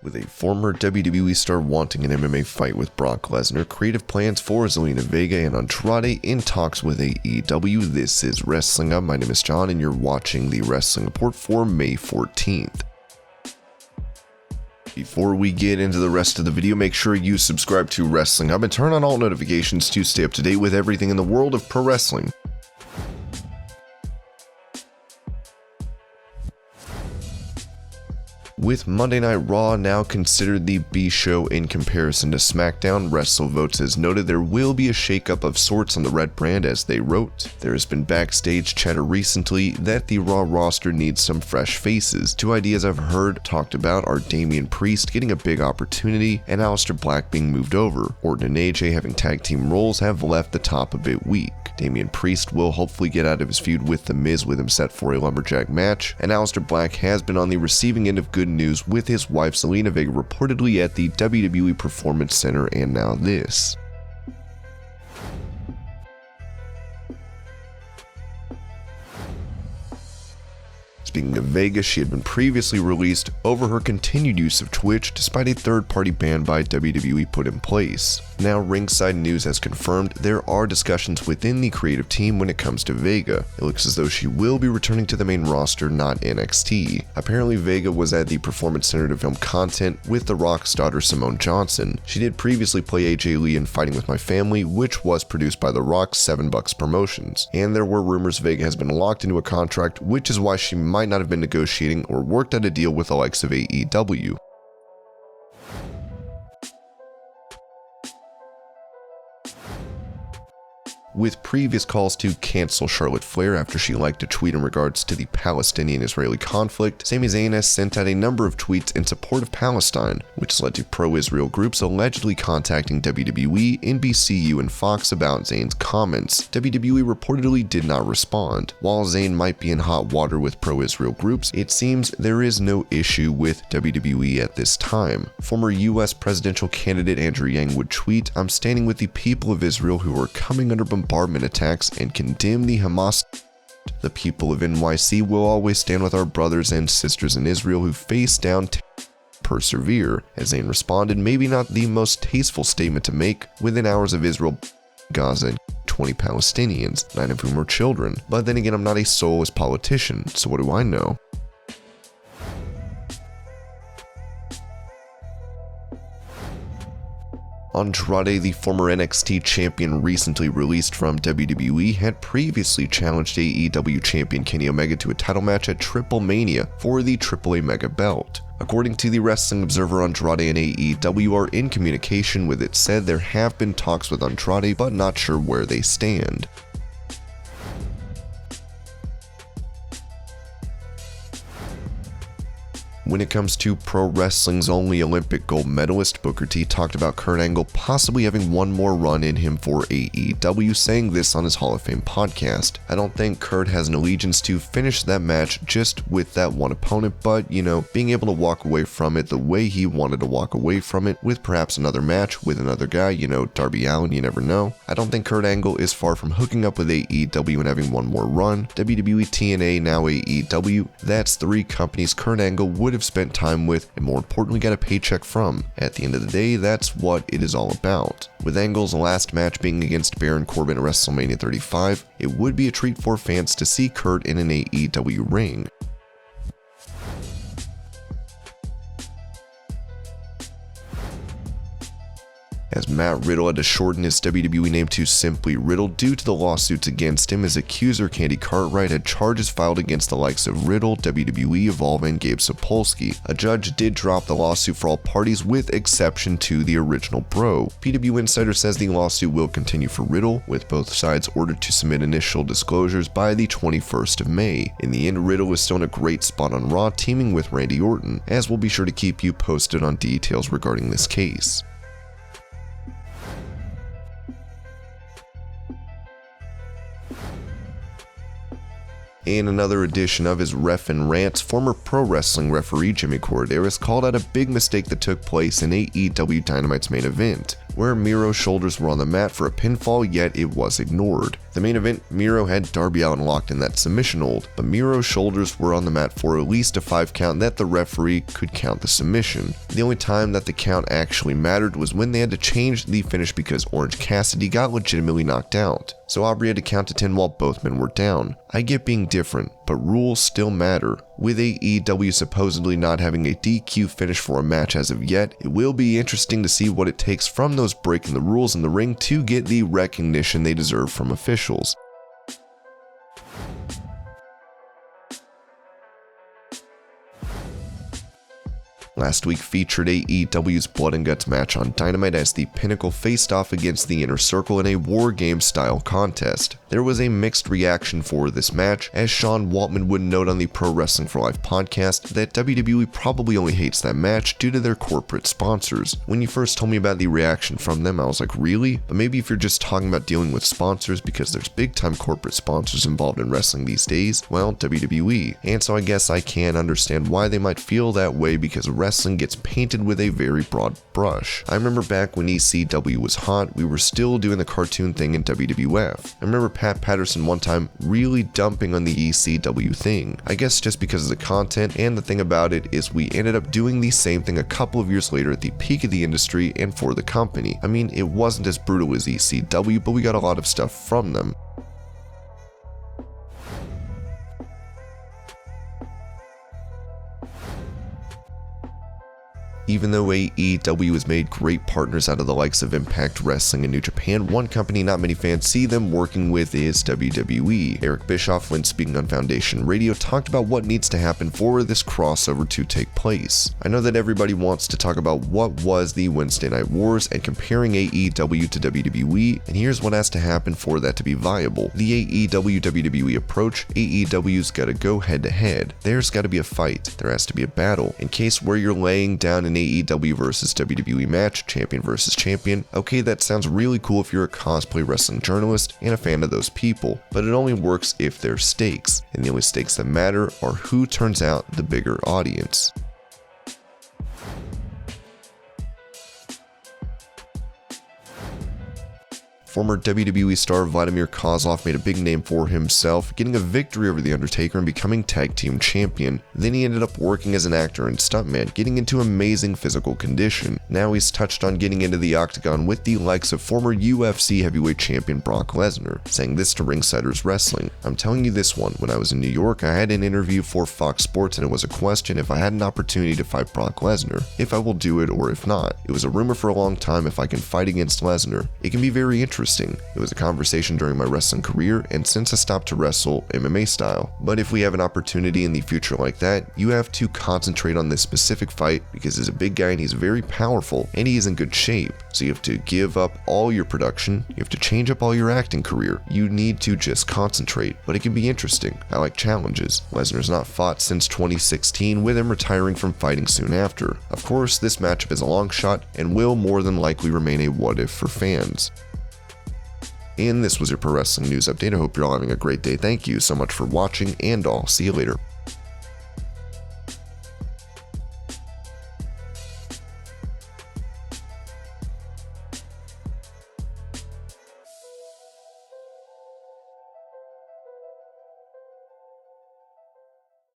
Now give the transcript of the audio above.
With a former WWE star wanting an MMA fight with Brock Lesnar, creative plans for Zelina Vega and Andrade in talks with AEW, this is Wrestling Up. My name is John and you're watching the Wrestling Report for May 14th. Before we get into the rest of the video, make sure you subscribe to Wrestling Up and turn on all notifications to stay up to date with everything in the world of pro wrestling. With Monday Night Raw now considered the B show in comparison to SmackDown, WrestleVotes has noted there will be a shakeup of sorts on the Red brand. As they wrote, there has been backstage chatter recently that the Raw roster needs some fresh faces. Two ideas I've heard talked about are Damian Priest getting a big opportunity and Aleister Black being moved over. Orton and AJ having tag team roles have left the top a bit weak. Damian Priest will hopefully get out of his feud with The Miz with him set for a lumberjack match, and Aleister Black has been on the receiving end of good news with his wife Zelina Vega reportedly at the WWE Performance Center, and now this. Speaking of Vega, she had been previously released over her continued use of Twitch despite a third-party ban by WWE put in place. Now, Ringside News has confirmed there are discussions within the creative team when it comes to Vega. It looks as though she will be returning to the main roster, not NXT. Apparently, Vega was at the Performance Center to film content with The Rock's daughter Simone Johnson. She did previously play AJ Lee in Fighting With My Family, which was produced by The Rock's $7 Promotions. And there were rumors Vega has been locked into a contract, which is why she might not have been negotiating or worked out a deal with the likes of AEW. With previous calls to cancel Charlotte Flair after she liked a tweet in regards to the Palestinian-Israeli conflict, Sami Zayn has sent out a number of tweets in support of Palestine, which has led to pro-Israel groups allegedly contacting WWE, NBCU, and Fox about Zayn's comments. WWE reportedly did not respond. While Zayn might be in hot water with pro-Israel groups, it seems there is no issue with WWE at this time. Former US presidential candidate Andrew Yang would tweet, "I'm standing with the people of Israel who are coming under bombardment attacks and condemn the Hamas. The people of NYC will always stand with our brothers and sisters in Israel who face down persevere." As Zayn responded, maybe not the most tasteful statement to make within hours of Israel, Gaza, and 20 Palestinians, 9 of whom are children. But then again, I'm not a soulless politician, so what do I know? Andrade, the former NXT champion recently released from WWE, had previously challenged AEW champion Kenny Omega to a title match at Triple Mania for the AAA Mega Belt. According to the Wrestling Observer, Andrade and AEW are in communication with it said there have been talks with Andrade, but not sure where they stand. When it comes to pro wrestling's only Olympic gold medalist, Booker T talked about Kurt Angle possibly having one more run in him for AEW, saying this on his Hall of Fame podcast. "I don't think Kurt has an allegiance to finish that match just with that one opponent, but, being able to walk away from it the way he wanted to walk away from it with perhaps another match with another guy, Darby Allin, you never know. I don't think Kurt Angle is far from hooking up with AEW and having one more run. WWE, TNA, now AEW, that's 3 companies Kurt Angle would have spent time with and more importantly got a paycheck from. At the end of the day, that's what it is all about." With Angle's last match being against Baron Corbin at WrestleMania 35, it would be a treat for fans to see Kurt in an AEW ring. As Matt Riddle had to shorten his WWE name to simply Riddle due to the lawsuits against him, his accuser Candy Cartwright had charges filed against the likes of Riddle, WWE, Evolve, and Gabe Sapolsky. A judge did drop the lawsuit for all parties with exception to the original bro. PW Insider says the lawsuit will continue for Riddle, with both sides ordered to submit initial disclosures by the 21st of May. In the end, Riddle is still in a great spot on Raw, teaming with Randy Orton, as we'll be sure to keep you posted on details regarding this case. In another edition of his Ref and Rants, former pro wrestling referee Jimmy Korderas called out a big mistake that took place in AEW Dynamite's main event, where Miro's shoulders were on the mat for a pinfall, yet it was ignored. The main event, Miro had Darby Allin locked in that submission hold, but Miro's shoulders were on the mat for at least a 5 count that the referee could count the submission. The only time that the count actually mattered was when they had to change the finish because Orange Cassidy got legitimately knocked out. So Aubrey had to count to 10 while both men were down. I get being different, but rules still matter. With AEW supposedly not having a DQ finish for a match as of yet, it will be interesting to see what it takes from those breaking the rules in the ring to get the recognition they deserve from officials. Last week featured AEW's Blood and Guts match on Dynamite as the Pinnacle faced off against the Inner Circle in a War Games style contest. There was a mixed reaction for this match, as Sean Waltman would note on the Pro Wrestling for Life podcast that WWE probably only hates that match due to their corporate sponsors. When you first told me about the reaction from them, I was like, really? But maybe if you're just talking about dealing with sponsors because there's big time corporate sponsors involved in wrestling these days, well, WWE. And so I guess I can understand why they might feel that way, because wrestling gets painted with a very broad brush. I remember back when ECW was hot, we were still doing the cartoon thing in WWF. I remember Pat Patterson one time really dumping on the ECW thing. I guess just because of the content, and the thing about it is we ended up doing the same thing a couple of years later at the peak of the industry and for the company. I mean, it wasn't as brutal as ECW, but we got a lot of stuff from them. Even though AEW has made great partners out of the likes of Impact Wrestling and New Japan, one company not many fans see them working with is WWE. Eric Biscoff, when speaking on Foundation Radio, talked about what needs to happen for this crossover to take place. I know that everybody wants to talk about what was the Wednesday Night Wars and comparing AEW to WWE, and here's what has to happen for that to be viable. The AEW-WWE approach, AEW's gotta go head to head. There's gotta be a fight. There has to be a battle. In case where you're laying down an AEW versus WWE match, champion versus champion, okay, that sounds really cool if you're a cosplay wrestling journalist and a fan of those people, but it only works if there's stakes, and the only stakes that matter are who turns out the bigger audience. Former WWE star Vladimir Kozlov made a big name for himself, getting a victory over The Undertaker and becoming tag team champion. Then he ended up working as an actor and stuntman, getting into amazing physical condition. Now he's touched on getting into the octagon with the likes of former UFC heavyweight champion Brock Lesnar, saying this to Ringsiders Wrestling. "I'm telling you this one, when I was in New York, I had an interview for Fox Sports and it was a question if I had an opportunity to fight Brock Lesnar, if I will do it or if not. It was a rumor for a long time if I can fight against Lesnar. It can be very interesting. It was a conversation during my wrestling career and since I stopped to wrestle MMA style. But if we have an opportunity in the future like that, you have to concentrate on this specific fight because he's a big guy and he's very powerful and he is in good shape. So you have to give up all your production, you have to change up all your acting career. You need to just concentrate, but it can be interesting. I like challenges. Lesnar's not fought since 2016 with him retiring from fighting soon after. Of course, this matchup is a long shot and will more than likely remain a what if for fans." And this was your Pro Wrestling News Update. I hope you're all having a great day. Thank you so much for watching, and I'll see you later.